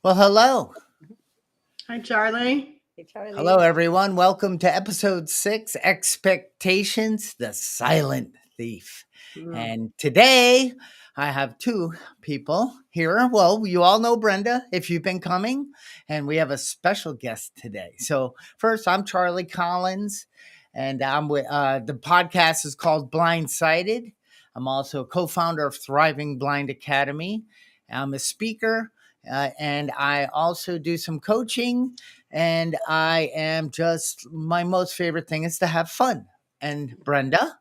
Well, hello. Hi, Charlie. Hey, Hello, Charlie. everyone. Welcome to episode 6, Expectations, the Silent Thief. Mm. And today I have two people here. Well, you all know Brenda if you've been coming, and we have a special guest today. So, first, I'm Charlie Collins, and I'm with the podcast is called Blindsided. I'm also a co founder of Thriving Blind Academy. I'm a speaker, and I also do some coaching, and I am just my most favorite thing is to have fun. And Brenda,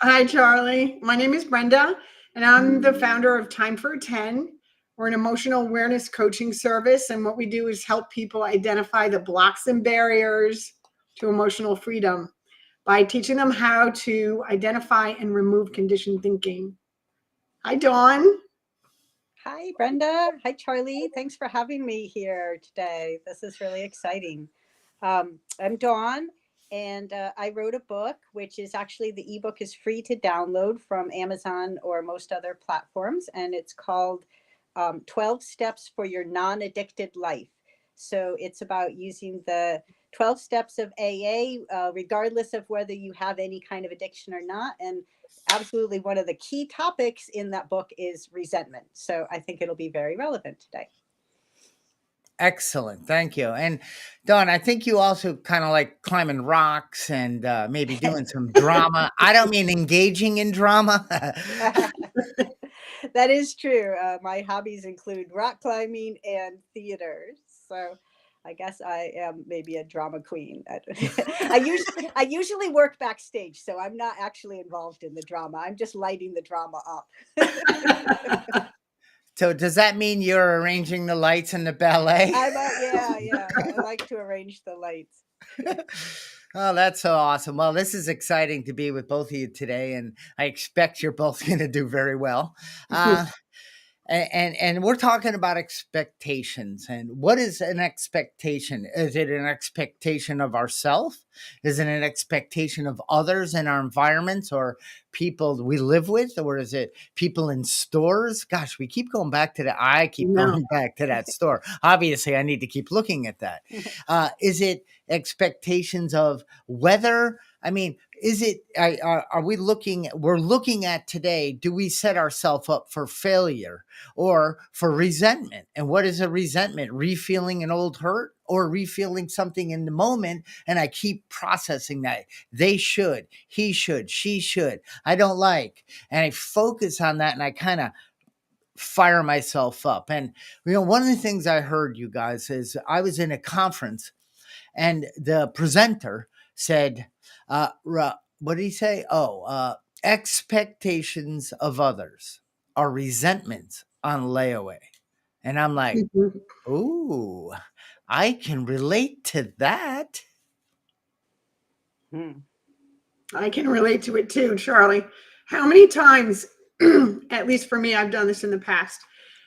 Hi, Charlie. My name is Brenda, and I'm the founder of Time for 10. We're an emotional awareness coaching service, and what we do is help people identify the blocks and barriers to emotional freedom by teaching them how to identify and remove conditioned thinking. Hi, Dawn. Hi, Brenda. Hi, Charlie. Thanks for having me here today. This is really exciting. I'm Dawn, and I wrote a book, which is actually the ebook is free to download from Amazon or most other platforms, and it's called 12 Steps for Your Non-Addicted Life. So it's about using the 12 steps of AA, regardless of whether you have any kind of addiction or not. And absolutely one of the key topics in that book is resentment. So I think it'll be very relevant today. excellent, thank you. And Dawn, I think you also kind of like climbing rocks and maybe doing some drama. I don't mean engaging in drama. That is true. My hobbies include rock climbing and theater. So I guess I am maybe a drama queen. I usually work backstage, so I'm not actually involved in the drama. I'm just lighting the drama up. So does that mean you're arranging the lights in the ballet? Yeah. I like to arrange the lights. Oh, that's so awesome. Well, this is exciting to be with both of you today, and I expect you're both going to do very well. Uh, and we're talking about expectations. And what is an expectation? Is it an expectation of ourselves? Is it an expectation of others in our environments or people we live with? Or is it people in stores? Gosh, we keep going back to that. I keep No. going back to that store. Obviously, I need to keep looking at that. Is it expectations of weather? I mean, is it, are we looking, we're looking at today, do we set ourselves up for failure or for resentment? And what is a resentment? Refeeling an old hurt or refeeling something in the moment? And I keep processing that. They should, he should, she should, I don't like. And I focus on that and I kind of fire myself up. And, one of the things I heard, you guys, is I was in a conference and the presenter said, what did he say? Expectations of others are resentments on layaway. And I'm like, ooh, I can relate to that. Hmm. I can relate to it too, Charlie. How many times, at least for me, I've done this in the past,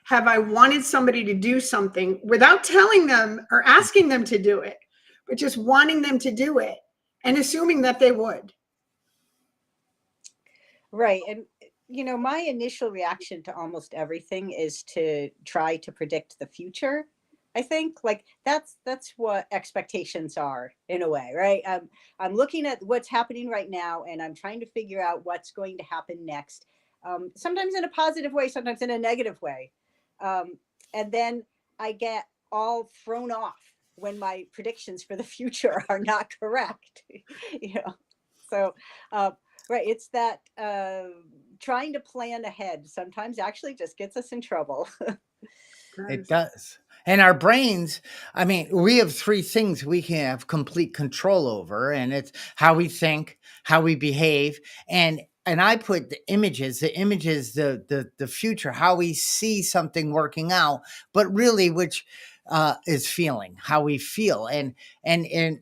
have I wanted somebody to do something without telling them or asking them to do it, but just wanting them to do it and assuming that they would? Right. And, my initial reaction to almost everything is to try to predict the future. I think like that's what expectations are in a way, right? I'm looking at what's happening right now and I'm trying to figure out what's going to happen next. Sometimes in a positive way, sometimes in a negative way. Um, and then I get all thrown off when my predictions for the future are not correct. you know. So, uh, right, it's that trying to plan ahead sometimes actually just gets us in trouble. It does. And our brains, I mean, we have three things we can have complete control over, and it's how we think, how we behave, and I put the images, the future, how we see something working out, but really which is feeling, how we feel. And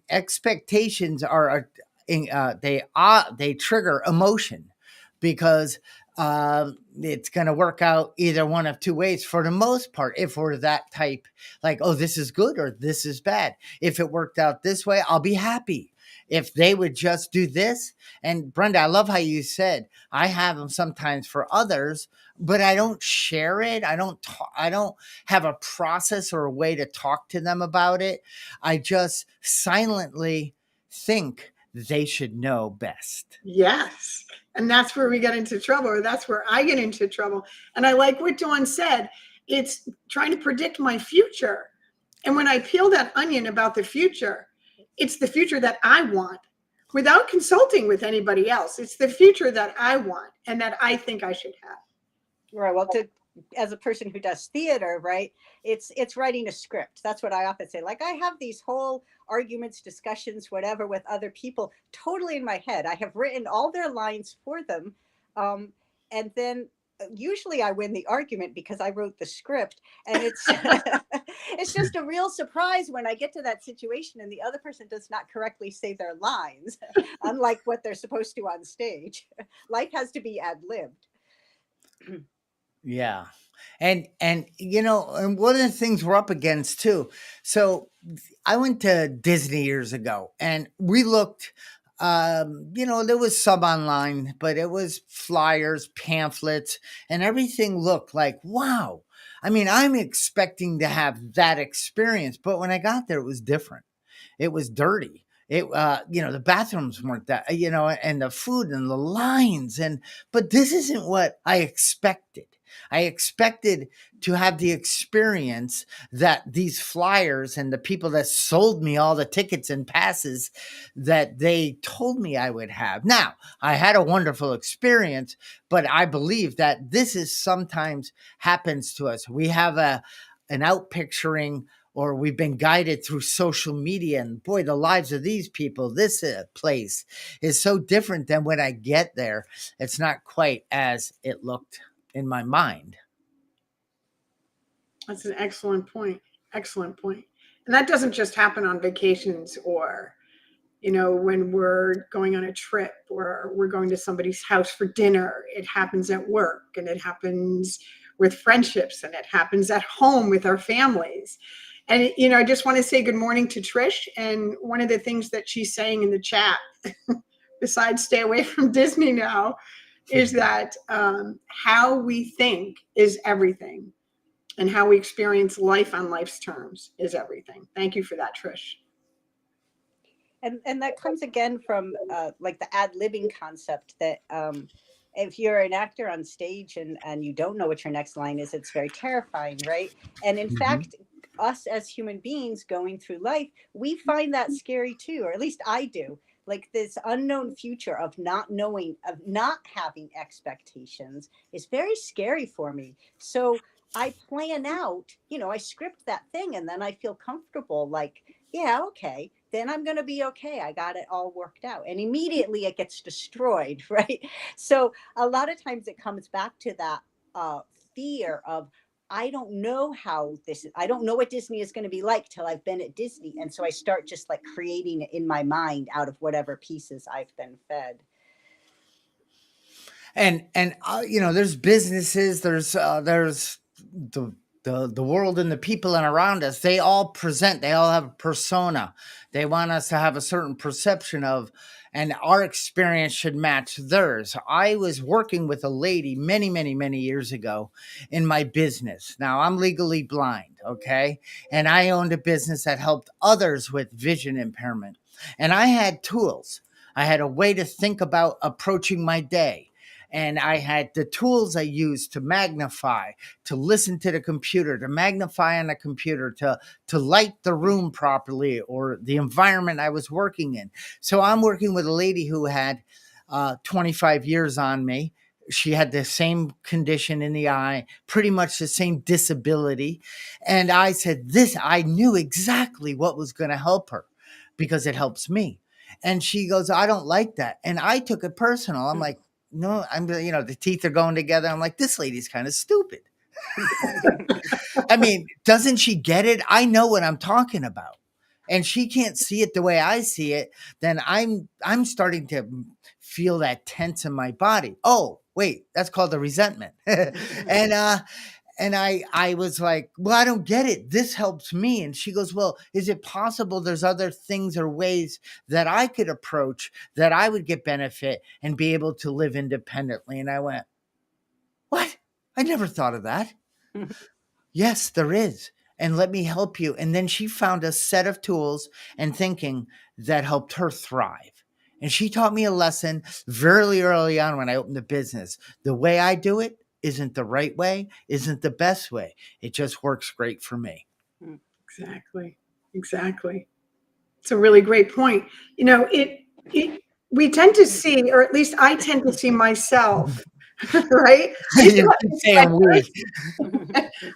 expectations are they trigger emotion because it's going to work out either one of two ways for the most part. If we're that type, like, oh, this is good or this is bad. If it worked out this way, I'll be happy. If they would just do this. And Brenda, I love how you said, I have them sometimes for others, but I don't share it. I don't have a process or a way to talk to them about it. I just silently think they should know best. Yes. And that's where we get into trouble, or that's where I get into trouble. And I like what Dawn said. It's trying to predict my future. And when I peel that onion about the future, it's the future that I want without consulting with anybody else. It's the future that I want and that I think I should have. Right. Well, as a person who does theater, right, it's writing a script. That's what I often say. Like, I have these whole arguments, discussions, whatever, with other people totally in my head. I have written all their lines for them. And then usually I win the argument because I wrote the script, and it's it's just a real surprise when I get to that situation and the other person does not correctly say their lines, unlike what they're supposed to on stage. Life has to be ad-libbed. Yeah. And and one of the things we're up against too. So I went to Disney years ago and we looked, there was some online, but it was flyers, pamphlets, and everything looked like, wow. I mean, I'm expecting to have that experience, but when I got there, it was different. It was dirty. The bathrooms weren't that, and the food and the lines. But this isn't what I expected. I expected to have the experience that these flyers and the people that sold me all the tickets and passes that they told me I would have. Now, I had a wonderful experience, but I believe that this is sometimes happens to us. We have an outpicturing, or we've been guided through social media, and boy, the lives of these people, this place is so different than when I get there. It's not quite as it looked in my mind. That's an excellent point. Excellent point. And that doesn't just happen on vacations or, when we're going on a trip or we're going to somebody's house for dinner. It happens at work, and it happens with friendships, and it happens at home with our families. And, I just want to say good morning to Trish. And one of the things that she's saying in the chat, besides stay away from Disney now, is that how we think is everything, and how we experience life on life's terms is everything. Thank you for that, Trish. And that comes again from like the ad-libbing concept that if you're an actor on stage and you don't know what your next line is, it's very terrifying, right? And in fact, us as human beings going through life, we find that scary too, or at least I do. Like, this unknown future of not knowing, of not having expectations is very scary for me. So I plan out, I script that thing, and then I feel comfortable, like, yeah, okay, then I'm going to be okay. I got it all worked out. And immediately it gets destroyed, right? So a lot of times it comes back to that fear of, I don't know I don't know what Disney is going to be like till I've been at Disney. And so I start just like creating it in my mind out of whatever pieces I've been fed. And there's businesses, there's the world and the people around us. They all have a persona. They want us to have a certain perception of, and our experience should match theirs. I was working with a lady many, many, many years ago in my business. Now, I'm legally blind, okay? And I owned a business that helped others with vision impairment. And I had tools. I had a way to think about approaching my day. And I had the tools I used to magnify, to listen to the computer, to magnify on the computer, to light the room properly, or the environment I was working in. So I'm working with a lady who had 25 years on me. She had the same condition in the eye, pretty much the same disability. And I said, I knew exactly what was going to help her because it helps me. And she goes, I don't like that. And I took it personal. I'm like, no, the teeth are going together. I'm like, this lady's kind of stupid. I mean, doesn't she get it? I know what I'm talking about. And she can't see it the way I see it. Then I'm starting to feel that tense in my body. Oh, wait, that's called a resentment. And I was like, well, I don't get it. This helps me. And she goes, well, is it possible there's other things or ways that I could approach that I would get benefit and be able to live independently? And I went, what? I never thought of that. Yes, there is. And let me help you. And then she found a set of tools and thinking that helped her thrive. And she taught me a lesson very early on when I opened the business. The way I do it isn't the right way, isn't the best way. It just works great for me. Exactly. Exactly. It's a really great point. You know, we tend to see, or at least I tend to see myself, right? You keep saying we.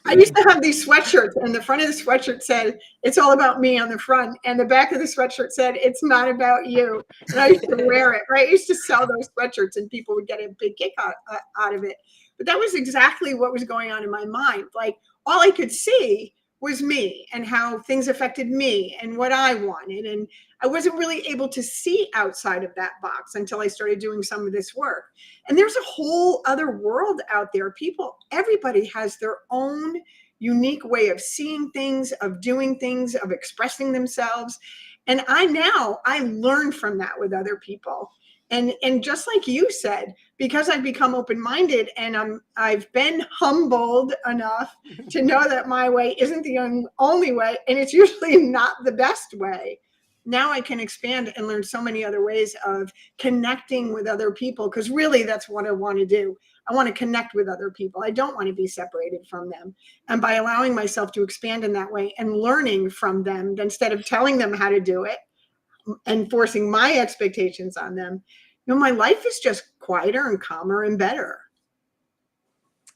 I used to have these sweatshirts, and the front of the sweatshirt said, "It's all about me" on the front, and the back of the sweatshirt said, "It's not about you." And I used to wear it, right? I used to sell those sweatshirts, and people would get a big kick out of it. But that was exactly what was going on in my mind. Like, all I could see was me and how things affected me and what I wanted. And I wasn't really able to see outside of that box until I started doing some of this work. And there's a whole other world out there. Everybody has their own unique way of seeing things, of doing things, of expressing themselves. And I learn from that with other people. And just like you said, because I've become open-minded and I've been humbled enough to know that my way isn't the only way, and it's usually not the best way. Now I can expand and learn so many other ways of connecting with other people, because really that's what I want to do. I want to connect with other people. I don't want to be separated from them. And by allowing myself to expand in that way and learning from them, instead of telling them how to do it and forcing my expectations on them, my life is just quieter and calmer and better.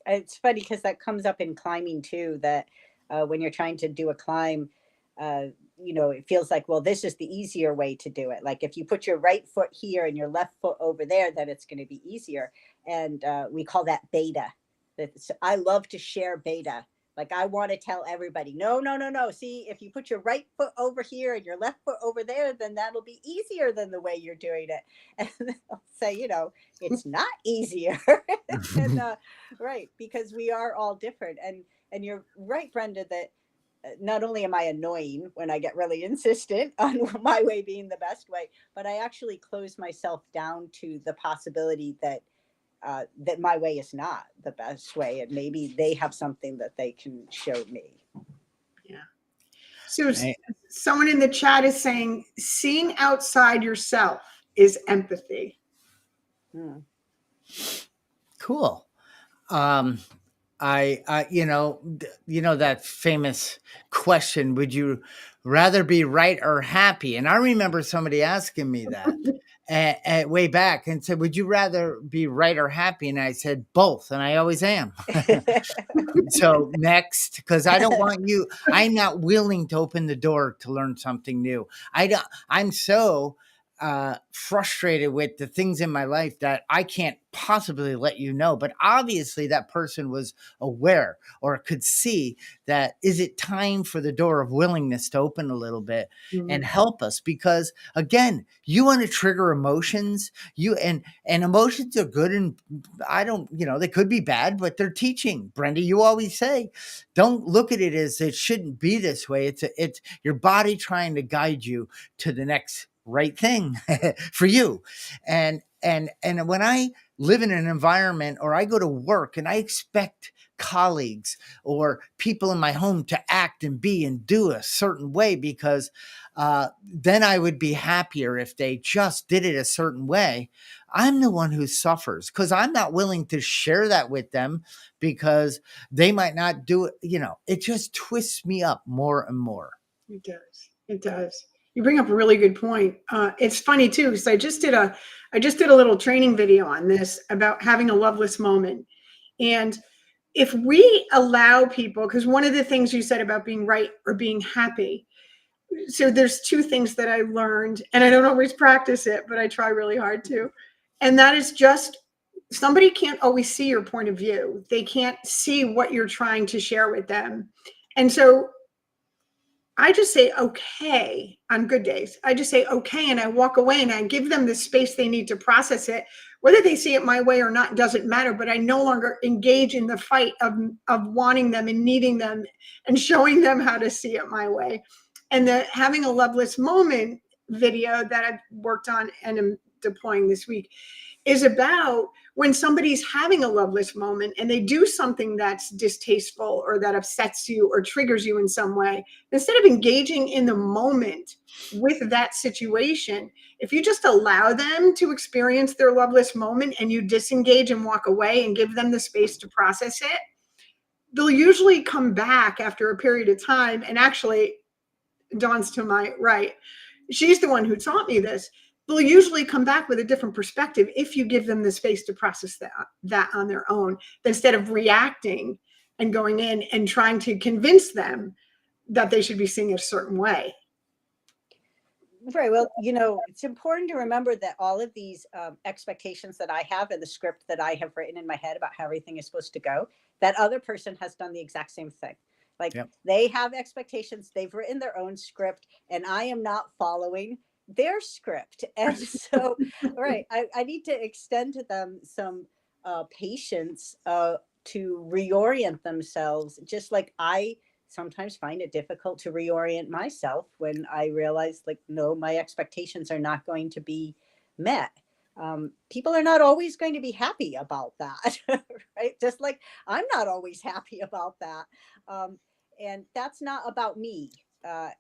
It's funny because that comes up in climbing too, that when you're trying to do a climb, it feels like, well, this is the easier way to do it. Like if you put your right foot here and your left foot over there, then it's going to be easier. And we call that beta. I love to share beta. Like I want to tell everybody, no. See, if you put your right foot over here and your left foot over there, then that'll be easier than the way you're doing it. And I'll say, it's not easier. And, right, because we are all different. And you're right, Brenda, that not only am I annoying when I get really insistent on my way being the best way, but I actually close myself down to the possibility that my way is not the best way, and maybe they have something that they can show me. Yeah. So someone in the chat is saying, seeing outside yourself is empathy. Cool. That famous question, would you rather be right or happy? And I remember somebody asking me that way back and said, would you rather be right or happy? And I said, both. And I always am. So next, because I don't want you, I'm not willing to open the door to learn something new. I'm so frustrated with the things in my life that I can't possibly let you know. But obviously that person was aware or could see that, is it time for the door of willingness to open a little bit and help us? Because again, you want to trigger emotions, and emotions are good, and they could be bad, but they're teaching. Brenda, you always say, don't look at it as it shouldn't be this way. It's your body trying to guide you to the next right thing for you. And when I live in an environment or I go to work and I expect colleagues or people in my home to act and be and do a certain way, because then I would be happier if they just did it a certain way. I'm the one who suffers because I'm not willing to share that with them because they might not do it. It just twists me up more and more. It does. You bring up a really good point. It's funny too, because I just did a little training video on this about having a loveless moment. And if we allow people, because one of the things you said about being right or being happy, so there's two things that I learned, and I don't always practice it, but I try really hard to. And that is just, somebody can't always see your point of view. They can't see what you're trying to share with them. And so I just say okay on good days. I just say okay and I walk away and I give them the space they need to process it. Whether they see it my way or not doesn't matter, but I no longer engage in the fight of wanting them and needing them and showing them how to see it my way. And the having a loveless moment video that I've worked on and am deploying this week is about when somebody's having a loveless moment and they do something that's distasteful or that upsets you or triggers you in some way, instead of engaging in the moment with that situation, if you just allow them to experience their loveless moment and you disengage and walk away and give them the space to process it, they'll usually come back after a period of time. And actually, Dawn's to my right. She's the one who taught me this. They'll usually come back with a different perspective if you give them the space to process that on their own, instead of reacting and going in and trying to convince them that they should be seeing it a certain way. Right. Well, it's important to remember that all of these expectations that I have and the script that I have written in my head about how everything is supposed to go, that other person has done the exact same thing. Like Yep. They have expectations, they've written their own script, and I am not following their script. And so, right, I need to extend to them some patience to reorient themselves, just like I sometimes find it difficult to reorient myself when I realize, like, no, my expectations are not going to be met. People are not always going to be happy about that, right? Just like I'm not always happy about that. And that's not about me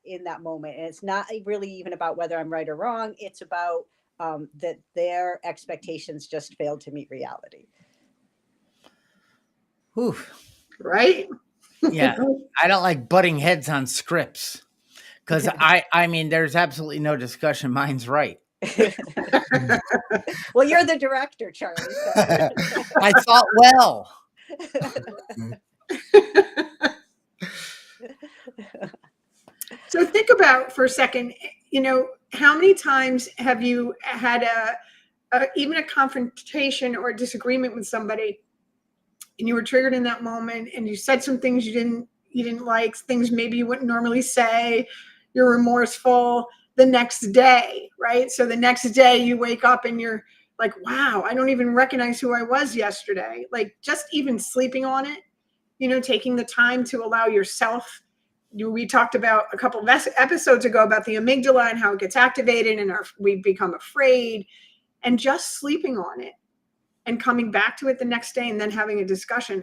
in that moment. And it's not really even about whether I'm right or wrong. It's about that their expectations just failed to meet reality. Whew. Right? Yeah. I don't like butting heads on scripts because I mean, there's absolutely no discussion. Mine's right. Well, you're the director, Charlie. So. I thought well. So think about for a second, how many times have you had even a confrontation or a disagreement with somebody and you were triggered in that moment and you said some things you didn't like, things maybe you wouldn't normally say, you're remorseful the next day, right? So the next day you wake up and you're like, wow, I don't even recognize who I was yesterday. Like just even sleeping on it, taking the time to allow yourself. We talked about a couple of episodes ago about the amygdala and how it gets activated and we become afraid, and just sleeping on it and coming back to it the next day and then having a discussion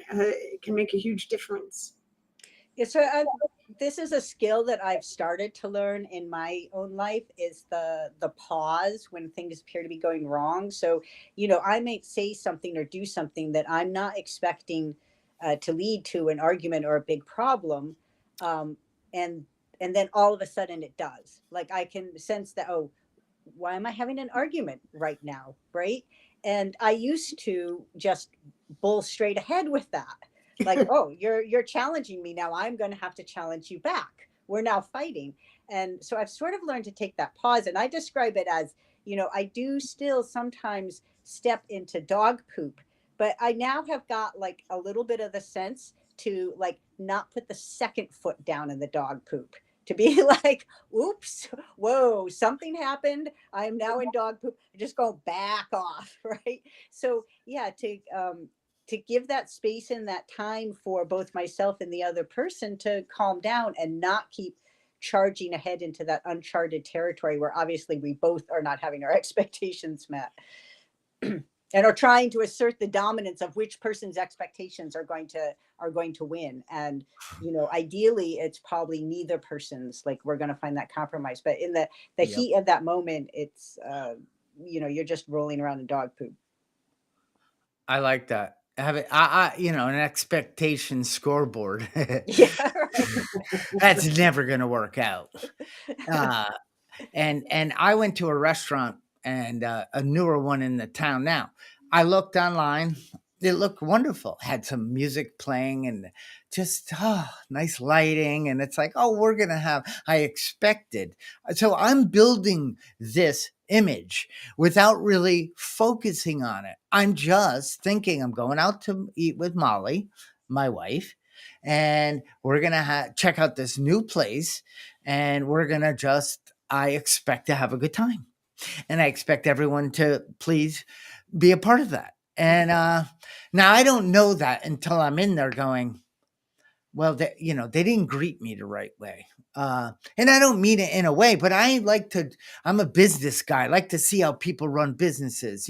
can make a huge difference. Yeah, so this is a skill that I've started to learn in my own life, is the pause when things appear to be going wrong. So, I might say something or do something that I'm not expecting to lead to an argument or a big problem. And then all of a sudden it does. Like I can sense that, oh, why am I having an argument right now? Right. And I used to just bull straight ahead with that. Like, oh, you're challenging me now. I'm going to have to challenge you back. We're now fighting. And so I've sort of learned to take that pause. And I describe it as, I do still sometimes step into dog poop, but I now have got like a little bit of the sense to like not put the second foot down in the dog poop, to be like, oops, whoa, something happened. I am now in dog poop. I just go back off, right? So yeah, to give that space and that time for both myself and the other person to calm down and not keep charging ahead into that uncharted territory where obviously we both are not having our expectations met. And are trying to assert the dominance of which person's expectations are going to win. And ideally it's probably neither person's. Like we're going to find that compromise, but in the Yep. heat of that moment, it's you're just rolling around in dog poop. I like that. Have it, an expectation scoreboard. Yeah, right. That's never going to work out. And I went to a restaurant and a newer one in the town now. I looked online. It looked wonderful. Had some music playing and just nice lighting. And it's like, oh, we're going to have, I expected. So I'm building this image without really focusing on it. I'm just thinking I'm going out to eat with Molly, my wife. and we're going to check out this new place, and we're going to I expect to have a good time. And I expect everyone to please be a part of that. And now I don't know that until I'm in there going, well, they didn't greet me the right way. And I don't mean it in a way, but I'm a business guy. I like to see how people run businesses,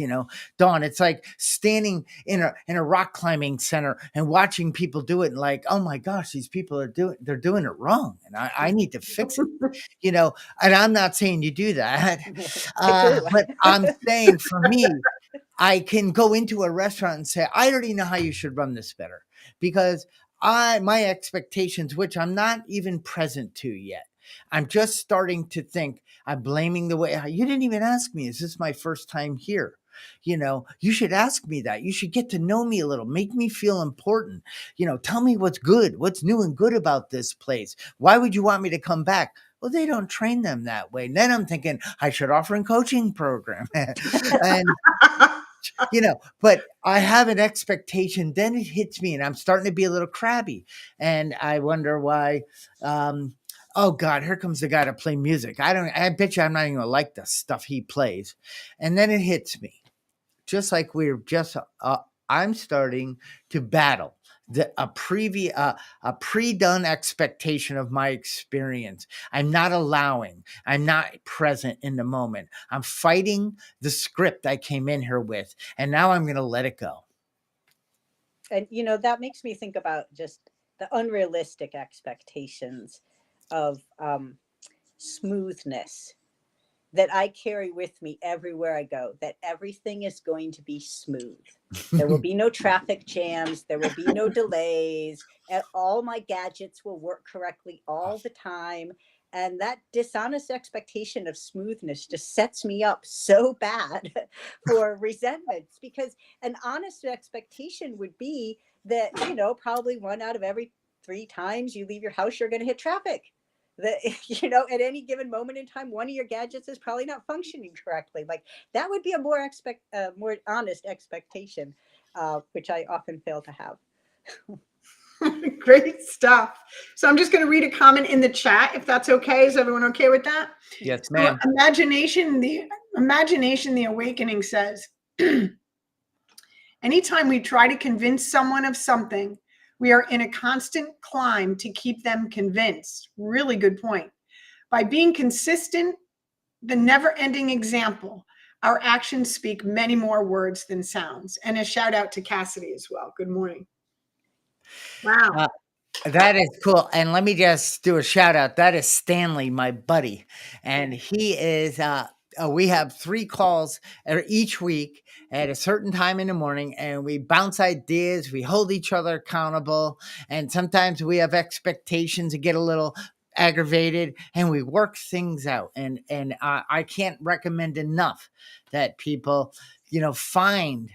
Dawn, it's like standing in a rock climbing center and watching people do it and like, oh my gosh, these people they're doing it wrong. And I need to fix it, and I'm not saying you do that. But I'm saying for me, I can go into a restaurant and say, I already know how you should run this better, because my expectations, which I'm not even present to yet. I'm just starting to think. I'm blaming the way you didn't even ask me. Is this my first time here? You should ask me that. You should get to know me a little, make me feel important. Tell me what's good, what's new and good about this place. Why would you want me to come back? Well, they don't train them that way. And then I'm thinking I should offer a coaching program. And but I have an expectation, then it hits me and I'm starting to be a little crabby. And I wonder why, oh God, here comes the guy to play music. I bet you I'm not even gonna like the stuff he plays. And then it hits me. Just like I'm starting to battle a pre-done expectation of my experience. I'm not present in the moment. I'm fighting the script I came in here with, and now I'm going to let it go. And, that makes me think about just the unrealistic expectations of smoothness that I carry with me everywhere I go, that everything is going to be smooth. There will be no traffic jams. There will be no delays. And all my gadgets will work correctly all the time. And that dishonest expectation of smoothness just sets me up so bad for resentments, because an honest expectation would be that, probably 1 out of every 3 times you leave your house, you're going to hit traffic. That, at any given moment in time, one of your gadgets is probably not functioning correctly. Like that would be a more honest expectation, which I often fail to have. Great stuff. So I'm just going to read a comment in the chat, if that's okay. Is everyone okay with that? Yes, ma'am. So Imagination, the Awakening says, anytime we try to convince someone of something, we are in a constant climb to keep them convinced. Really good point. By being consistent, the never-ending example, our actions speak many more words than sounds. And a shout out to Cassidy as well. Good morning. Wow. That is cool. And let me just do a shout out. That is Stanley, my buddy. And he is, we have 3 calls each week at a certain time in the morning, and we bounce ideas. We hold each other accountable. And sometimes we have expectations and get a little aggravated, and we work things out. And I can't recommend enough that people, find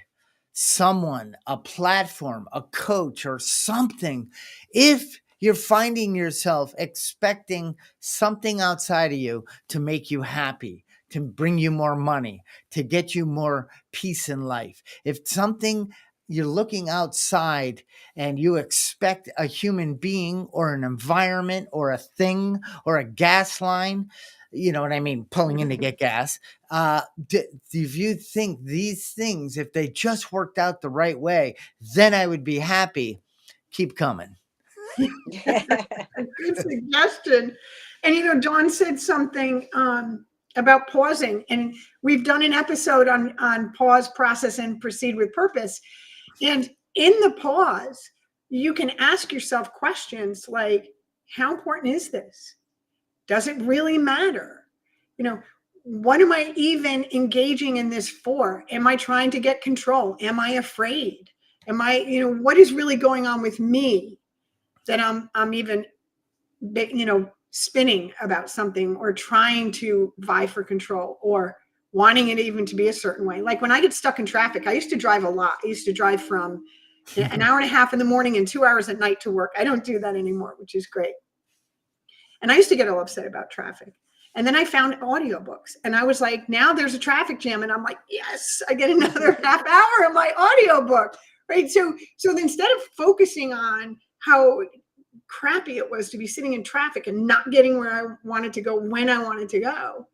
someone, a platform, a coach or something. If you're finding yourself expecting something outside of you to make you happy, to bring you more money, to get you more peace in life, if something you're looking outside and you expect a human being or an environment or a thing or a gas line, you know what I mean, pulling in to get gas. If you think these things, if they just worked out the right way, then I would be happy. Keep coming. Good suggestion. And, Dawn said something about pausing. And we've done an episode on pause, process, and proceed with purpose. And in the pause, you can ask yourself questions like, how important is this? Does it really matter? What am I even engaging in this for? Am I trying to get control? Am I afraid? Am I, what is really going on with me that I'm even, spinning about something or trying to vie for control or wanting it even to be a certain way? Like when I get stuck in traffic, I used to drive a lot. I used to drive from an hour and a half in the morning and 2 hours at night to work. I don't do that anymore, which is great. And I used to get all upset about traffic. And then I found audiobooks and I was like, now there's a traffic jam. And I'm like, yes, I get another half hour of my audiobook, right? So instead of focusing on how crappy it was to be sitting in traffic and not getting where I wanted to go when I wanted to go.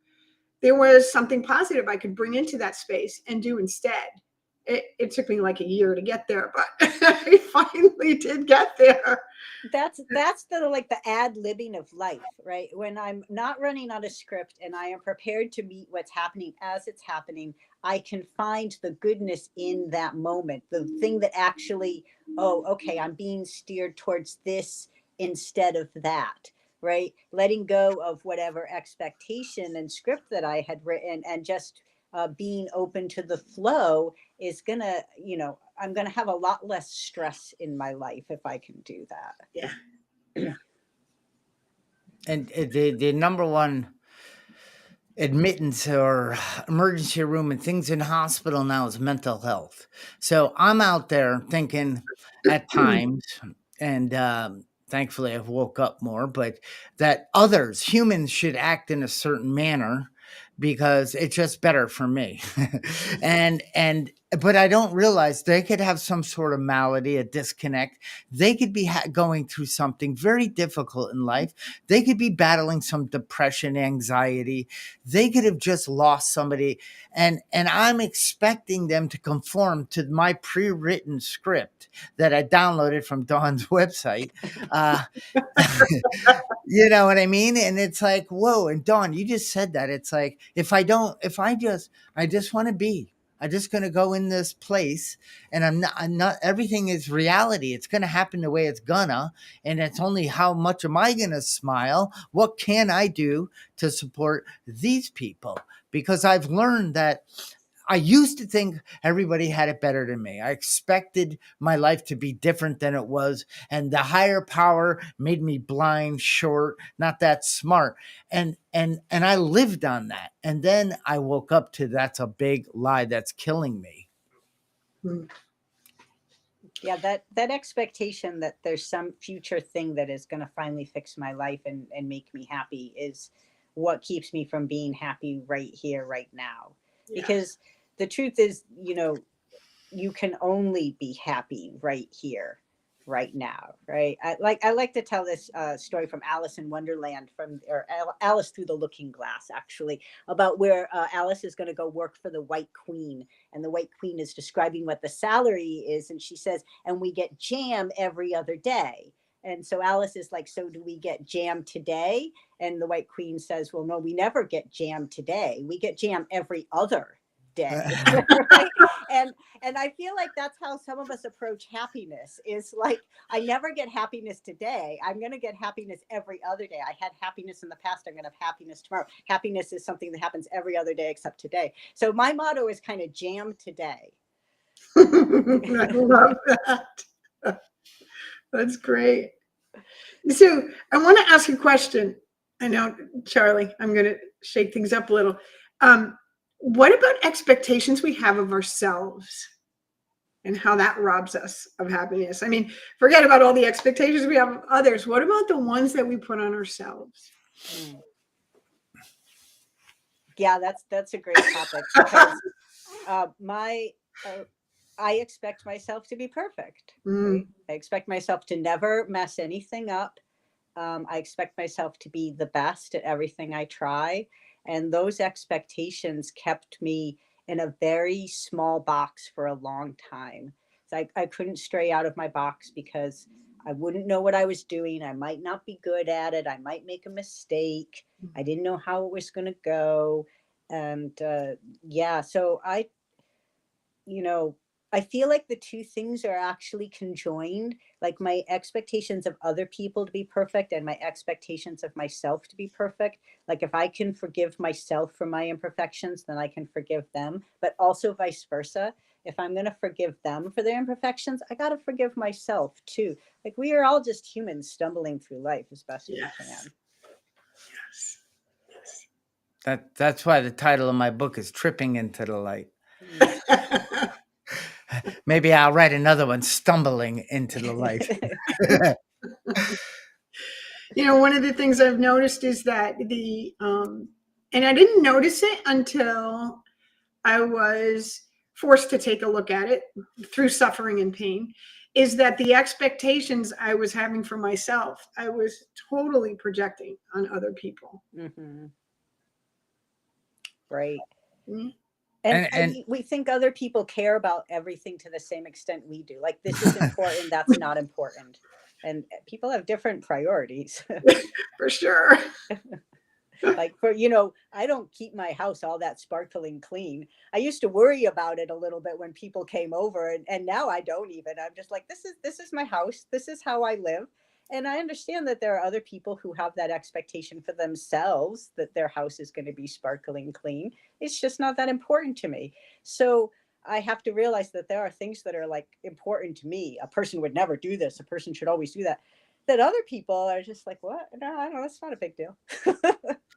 There was something positive I could bring into that space and do instead. It took me like a year to get there, but I finally did get there. That's the like the ad-libbing of life, right? When I'm not running on a script and I am prepared to meet what's happening as it's happening, I can find the goodness in that moment, the thing that actually, oh, okay, I'm being steered towards this instead of that, right? Letting go of whatever expectation and script that I had written, and just being open to the flow is gonna, I'm gonna have a lot less stress in my life if I can do that. Yeah. And the number one admittance or emergency room and things in hospital now is mental health. So I'm out there thinking at times, and thankfully I've woke up more, but that others, humans, should act in a certain manner because it's just better for me. and but I don't realize they could have some sort of malady, a disconnect. They could be going through something very difficult in life. They could be battling some depression, anxiety. They could have just lost somebody, and I'm expecting them to conform to my pre-written script that I downloaded from Dawn's website. You know what I mean? And it's like, whoa. And Dawn, you just said that. It's like, I just want to be. I'm just going to go in this place, and I'm not, everything is reality. It's going to happen the way it's gonna. And it's only how much am I going to smile? What can I do to support these people? Because I've learned that I used to think everybody had it better than me. I expected my life to be different than it was. And the higher power made me blind, short, not that smart. And I lived on that. And then I woke up to that's a big lie that's killing me. Yeah, that expectation that there's some future thing that is going to finally fix my life and make me happy is what keeps me from being happy right here, right now. Yeah. Because the truth is, you can only be happy right here, right now, right? I like to tell this story from Alice in Wonderland, or Alice Through the Looking Glass, actually, about where Alice is going to go work for the White Queen, and the White Queen is describing what the salary is, and she says, and we get jam every other day. And so Alice is like, so do we get jam today? And the White Queen says, well, no, we never get jam today. We get jam every other day. Right? And I feel like that's how some of us approach happiness, is like, I never get happiness today. I'm going to get happiness every other day. I had happiness in the past. I'm going to have happiness tomorrow. Happiness is something that happens every other day except today. So my motto is kind of jam today. I love that. That's great. So I want to ask a question. I know, Charlie, I'm going to shake things up a little. What about expectations we have of ourselves and how that robs us of happiness? I mean, forget about all the expectations we have of others. What about the ones that we put on ourselves? Yeah, that's a great topic, because I expect myself to be perfect. Right? I expect myself to never mess anything up. I expect myself to be the best at everything I try. And those expectations kept me in a very small box for a long time. So I couldn't stray out of my box because I wouldn't know what I was doing. I might not be good at it. I might make a mistake. I didn't know how it was going to go. And so I feel like the two things are actually conjoined, like my expectations of other people to be perfect and my expectations of myself to be perfect. Like if I can forgive myself for my imperfections, then I can forgive them, but also vice versa. If I'm going to forgive them for their imperfections, I got to forgive myself too. Like we are all just humans stumbling through life as best as we can. Yes. That's why the title of my book is Tripping into the Light. Maybe I'll write another one, Stumbling into the Light. One of the things I've noticed is that and I didn't notice it until I was forced to take a look at it through suffering and pain, is that the expectations I was having for myself, I was totally projecting on other people. Hmm. Right. Mm. And We think other people care about everything to the same extent we do. Like, this is important, that's not important. And people have different priorities. For sure. Like, I don't keep my house all that sparkling clean. I used to worry about it a little bit when people came over, and now I don't even. I'm just like, this is my house. This is how I live. And I understand that there are other people who have that expectation for themselves, that their house is going to be sparkling clean. It's just not that important to me. So I have to realize that there are things that are like important to me. A person would never do this. A person should always do that. That other people are just like, what? No, I don't know. That's not a big deal.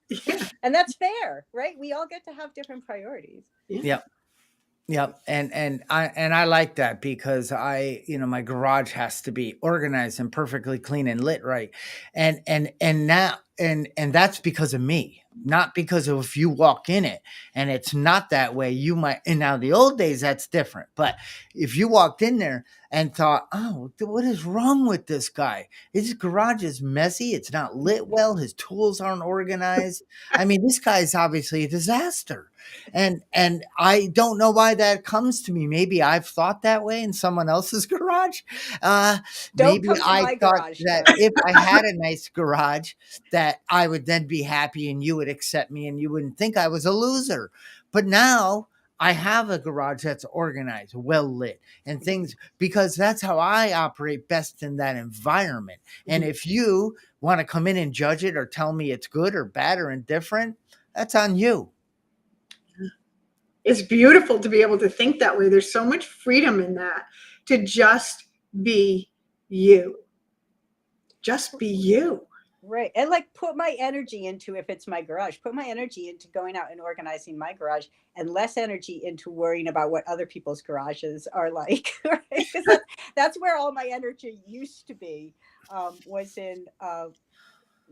Yeah. And that's fair, right? We all get to have different priorities. Yep. Yep. And I like that because my garage has to be organized and perfectly clean and lit right. And now and that's because of me, not because of if you walk in it and it's not that way, you might. And now the old days that's different. But if you walked in there and thought, "Oh, what is wrong with this guy? His garage is messy, it's not lit well, his tools aren't organized. I mean, this guy's obviously a disaster." And I don't know why that comes to me. Maybe I've thought that way in someone else's garage. Uh, Don't Maybe come to I my thought garage, that though. if I had a nice garage, that I would then be happy and you would accept me and you wouldn't think I was a loser. But now I have a garage that's organized, well lit, and things because that's how I operate best in that environment. And if you want to come in and judge it or tell me it's good or bad or indifferent, that's on you. It's beautiful to be able to think that way. There's so much freedom in that, to just be you. Just be you. Right. And like, put my energy into, if it's my garage, put my energy into going out and organizing my garage, and less energy into worrying about what other people's garages are like. Right? Because that's where all my energy used to be, was in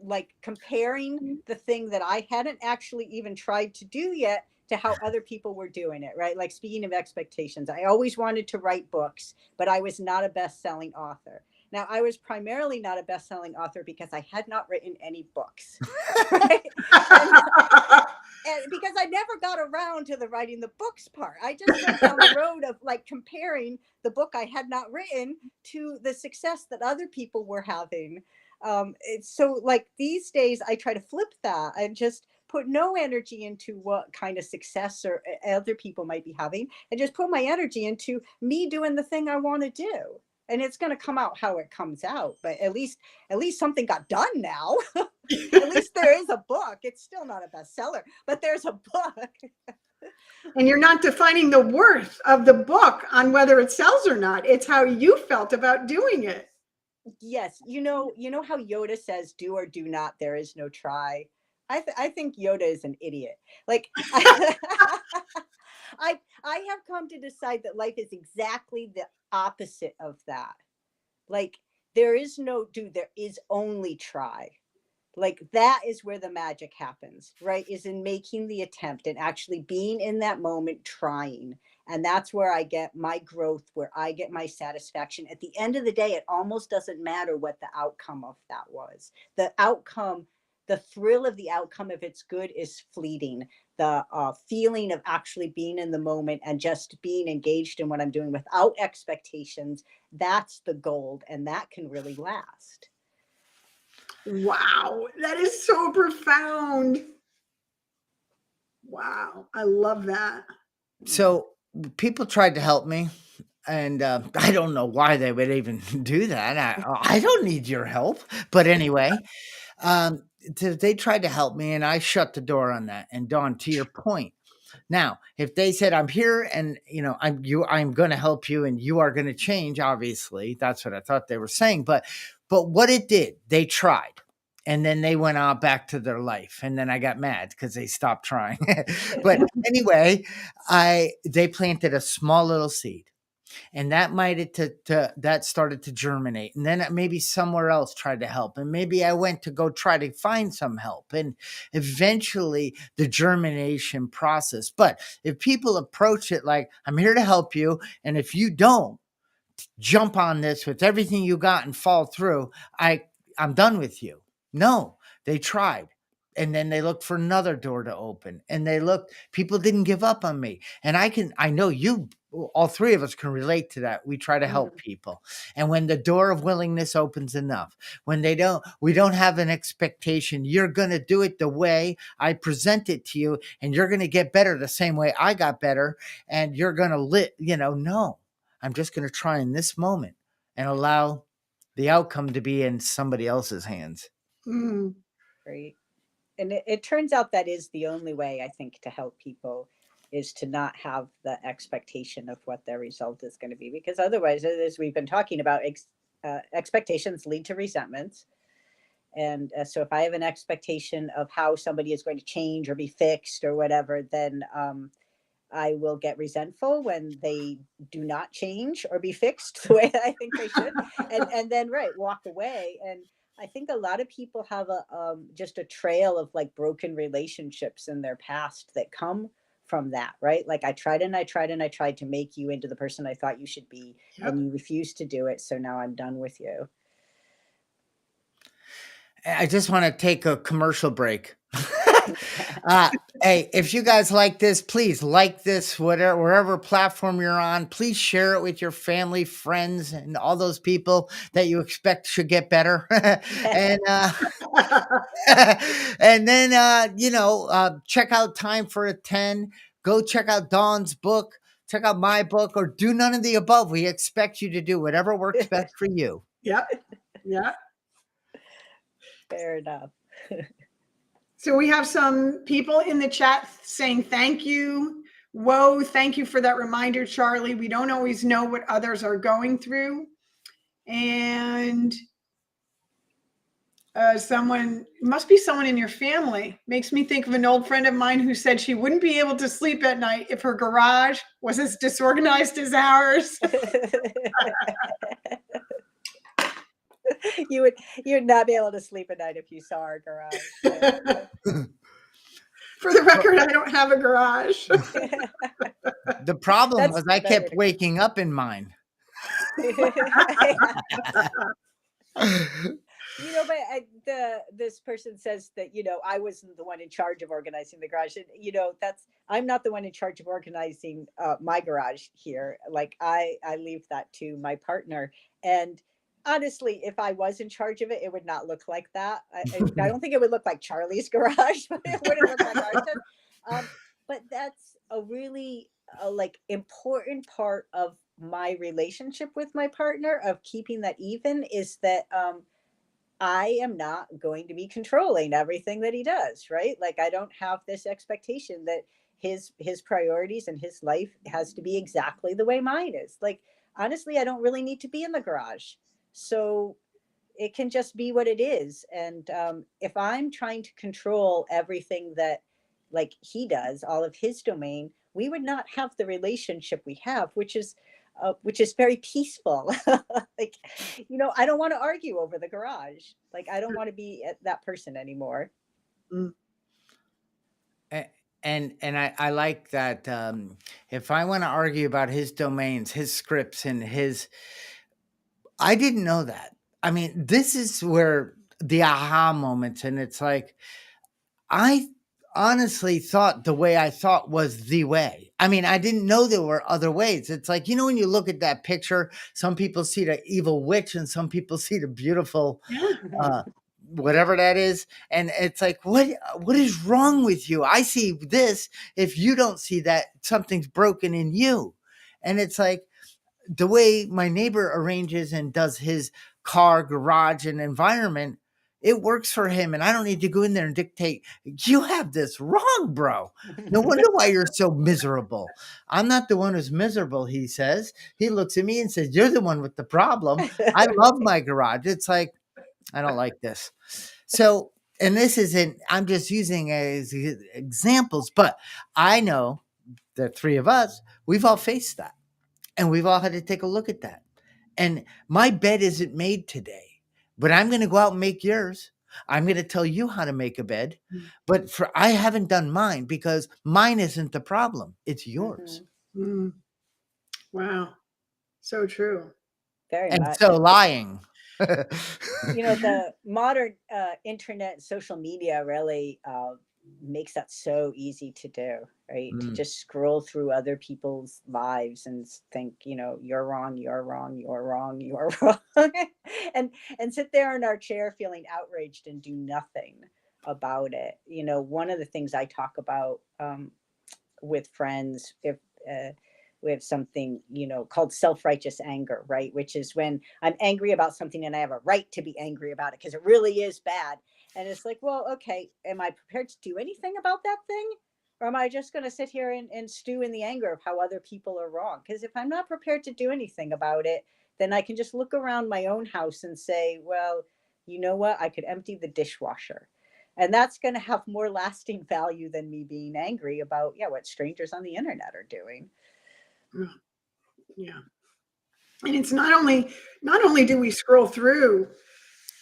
like comparing the thing that I hadn't actually even tried to do yet to how other people were doing it, right? Like, speaking of expectations, I always wanted to write books, but I was not a best-selling author. Now, I was primarily not a best-selling author because I had not written any books, right? And, and because I never got around to the writing the books part. I just went down the road of like comparing the book I had not written to the success that other people were having. It's so, like, these days I try to flip that and just put no energy into what kind of success or other people might be having, and just put my energy into me doing the thing I want to do. And it's going to come out how it comes out, but at least something got done now. At least there is a book. It's still not a bestseller, but there's a book. And you're not defining the worth of the book on whether it sells or not. It's how you felt about doing it. Yes, you know how Yoda says, "Do or do not. There is no try." I think Yoda is an idiot. Like, I have come to decide that life is exactly the opposite of that. Like, there is no do. There is only try. Like, that is where the magic happens, right? Is in making the attempt and actually being in that moment, trying. And that's where I get my growth, where I get my satisfaction. At the end of the day, it almost doesn't matter what the outcome of that was. The outcome, the thrill of the outcome, if it's good, is fleeting. The feeling of actually being in the moment and just being engaged in what I'm doing without expectations, that's the gold, and that can really last. Wow, that is so profound. Wow, I love that. So people tried to help me, and I don't know why they would even do that. I don't need your help, but anyway, um, they tried to help me, and I shut the door on that. And Dawn, to your point, now if they said I'm here and I'm going to help you and you are going to change, obviously that's what I thought they were saying. But what it did, they tried. And then they went on back to their life. And then I got mad because they stopped trying. But anyway, they planted a small little seed, and that that started to germinate, and then maybe somewhere else tried to help, and maybe I went to go try to find some help, and eventually the germination process. But if people approach it like I'm here to help you, and if you don't, jump on this with everything you got and fall through, I'm done with you. No, they tried. And then they looked for another door to open. And people didn't give up on me. And I know you, all three of us can relate to that. We try to help people. And when the door of willingness opens enough, when we don't have an expectation, you're going to do it the way I present it to you, and you're going to get better the same way I got better. And you're going to no, I'm just going to try in this moment and allow the outcome to be in somebody else's hands. Great. And it turns out that is the only way, I think, to help people, is to not have the expectation of what their result is going to be. Because otherwise, as we've been talking about, expectations lead to resentments. And so if I have an expectation of how somebody is going to change or be fixed or whatever, then I will get resentful when they do not change or be fixed the way I think they should. And then, walk away. And I think a lot of people have just a trail of like broken relationships in their past that come from that, right? Like I tried to make you into the person I thought you should be, and you refused to do it. So now I'm done with you. I just want to take a commercial break. Hey, if you guys like this, please like this, wherever platform you're on. Please share it with your family, friends, and all those people that you expect should get better. And and then check out Time for a 10. Go check out Dawn's book. Check out my book, or do none of the above. We expect you to do whatever works best for you. Yeah. Fair enough. So we have some people in the chat saying thank you. Whoa, thank you for that reminder, Charlie. We don't always know what others are going through. And must be someone in your family. Makes me think of an old friend of mine who said she wouldn't be able to sleep at night if her garage was as disorganized as ours. You'd not be able to sleep at night if you saw our garage. For the record, I don't have a garage. The problem was I kept waking up in mine. But this person says that, I wasn't the one in charge of organizing the garage. And, I'm not the one in charge of organizing my garage here. Like I leave that to my partner. And honestly, if I was in charge of it, it would not look like that. I don't think it would look like Charlie's garage, but it wouldn't look like ours. But that's a really important part of my relationship with my partner, of keeping that even, is that I am not going to be controlling everything that he does, right? Like I don't have this expectation that his priorities and his life has to be exactly the way mine is. Like, honestly, I don't really need to be in the garage. So it can just be what it is. And if I'm trying to control everything that like he does, all of his domain, we would not have the relationship we have, which is very peaceful. Like, I don't want to argue over the garage. Like, I don't want to be that person anymore. And I like that. If I want to argue about his domains, his scripts, and I didn't know that. I mean, this is where the aha moments, and it's like, I honestly thought the way I thought was the way. I mean, I didn't know there were other ways. It's like, when you look at that picture, some people see the evil witch and some people see the beautiful, whatever that is. And it's like, what is wrong with you? I see this. If you don't see that, something's broken in you. And it's like, the way my neighbor arranges and does his car, garage, and environment, it works for him. And I don't need to go in there and dictate, you have this wrong, bro. No wonder why you're so miserable. I'm not the one who's miserable, he says. He looks at me and says, you're the one with the problem. I love my garage. It's like, I don't like this. So, and this isn't, I'm just using as examples, but I know the three of us, we've all faced that. And we've all had to take a look at that. And my bed isn't made today, but I'm going to go out and make yours. I'm going to tell you how to make a bed, but I haven't done mine because mine isn't the problem. It's yours. Wow. So true. very And much. so lying. The modern internet, social media really makes that so easy to do, right? To Mm. just scroll through other people's lives and think, you're wrong, you're wrong, you're wrong, you're wrong, and sit there in our chair feeling outraged and do nothing about it. One of the things I talk about with friends, if we have something called self-righteous anger, right, which is when I'm angry about something and I have a right to be angry about it because it really is bad. And it's like, well, okay, am I prepared to do anything about that thing, or am I just going to sit here and stew in the anger of how other people are wrong? Because if I'm not prepared to do anything about it, then I can just look around my own house and say, well, you know what, I could empty the dishwasher, and that's going to have more lasting value than me being angry about what strangers on the internet are doing. Yeah. And it's not only do we scroll through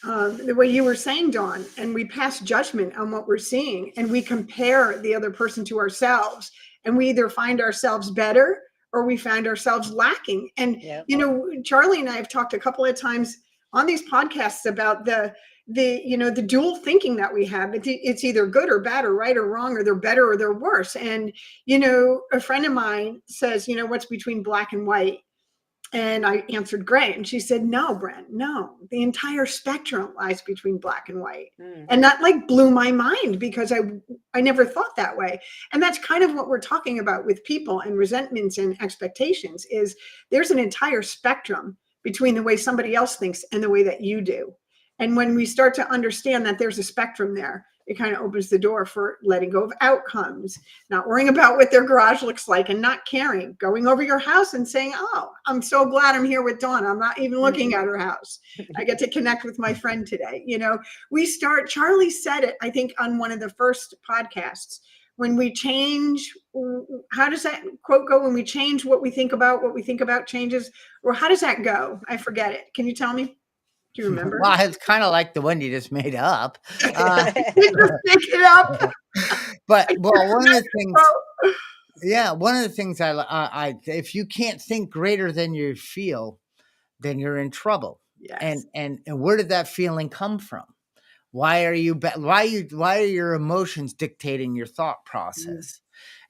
the way you were saying, Dawn, and we pass judgment on what we're seeing, and we compare the other person to ourselves, and we either find ourselves better or we find ourselves lacking. And Yep. Charlie and I have talked a couple of times on these podcasts about the dual thinking that we have. It's either good or bad or right or wrong, or they're better or they're worse. And a friend of mine says, what's between black and white? And I answered gray. And she said, no, Brent, no, the entire spectrum lies between black and white. Mm. And that blew my mind, because I never thought that way. And that's kind of what we're talking about with people and resentments and expectations, is there's an entire spectrum between the way somebody else thinks and the way that you do. And when we start to understand that there's a spectrum there, it kind of opens the door for letting go of outcomes, not worrying about what their garage looks like, and not caring, going over your house and saying, oh, I'm so glad I'm here with Dawn. I'm not even looking at her house. I get to connect with my friend today. Charlie said it, I think, on one of the first podcasts, when we change, how does that quote go? When we change what we think about changes, or how does that go? I forget it. Can you tell me? Do you remember? Well, it's kind of like the one you just made up. You just make it up. But one of the things I if you can't think greater than you feel, then you're in trouble. Yes. And where did that feeling come from? Why are your emotions dictating your thought process?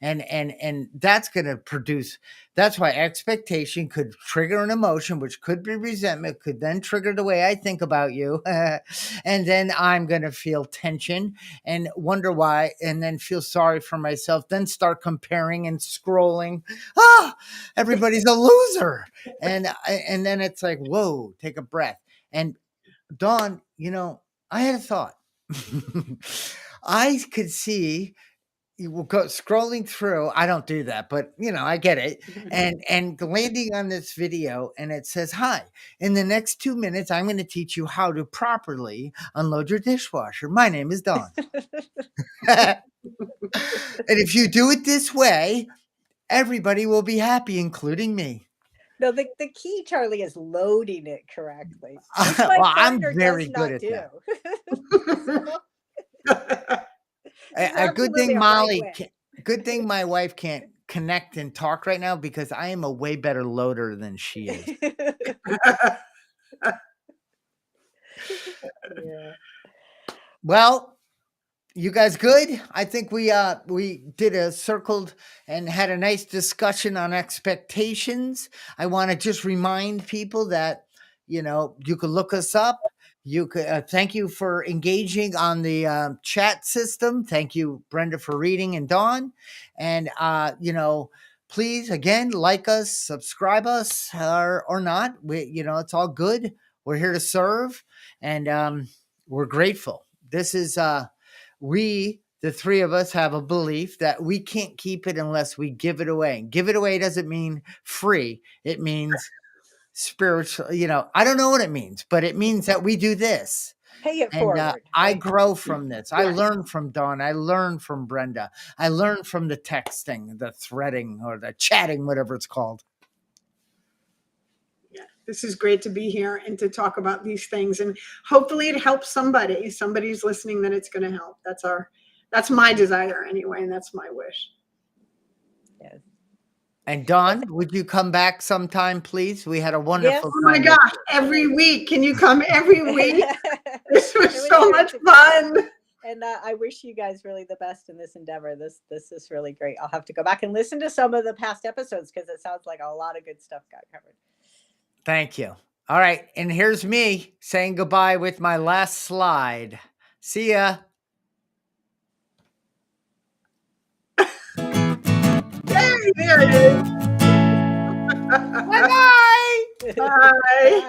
And that's going to produce, that's why expectation could trigger an emotion, which could be resentment, could then trigger the way I think about you. And then I'm going to feel tension and wonder why, and then feel sorry for myself, then start comparing and scrolling. Everybody's a loser. And then it's like, whoa, take a breath. And Dawn, I had a thought. I could see you will go scrolling through. I don't do that, but I get it. And landing on this video, and it says, "Hi, in the next 2 minutes, I'm going to teach you how to properly unload your dishwasher. My name is Dawn." And if you do it this way, everybody will be happy, including me. No, the key, Charlie, is loading it correctly. Well, I'm very good at that. A good thing good thing my wife can't connect and talk right now, because I am a way better loader than she is. Yeah. Well, you guys good? I think we did a circled and had a nice discussion on expectations. I want to just remind people that you can look us up. You could thank you for engaging on the chat system. Thank you, Brenda, for reading, and Dawn. And please again, like us, subscribe us, or not. It's all good. We're here to serve, and we're grateful. This is we, the three of us, have a belief that we can't keep it unless we give it away. Give it away doesn't mean free. It means spiritual. I don't know what it means, but it means that we do this. Pay it And forward. I grow from this. I learn from Dawn. I learn from Brenda. I learn from the texting, the threading, or the chatting, whatever it's called. This is great to be here and to talk about these things, and hopefully it helps somebody. Somebody's listening that it's going to help. That's my desire anyway, and that's my wish. Yes. And Dawn, would you come back sometime, please? We had a wonderful Oh my time. gosh, every week. Can you come every week? This was It was so great much to be fun. And I wish you guys really the best in this endeavor. This is really great. I'll have to go back and listen to some of the past episodes because it sounds like a lot of good stuff got covered. Thank you. All right. And here's me saying goodbye with my last slide. See ya. Yay, there it is. Bye-bye. Bye.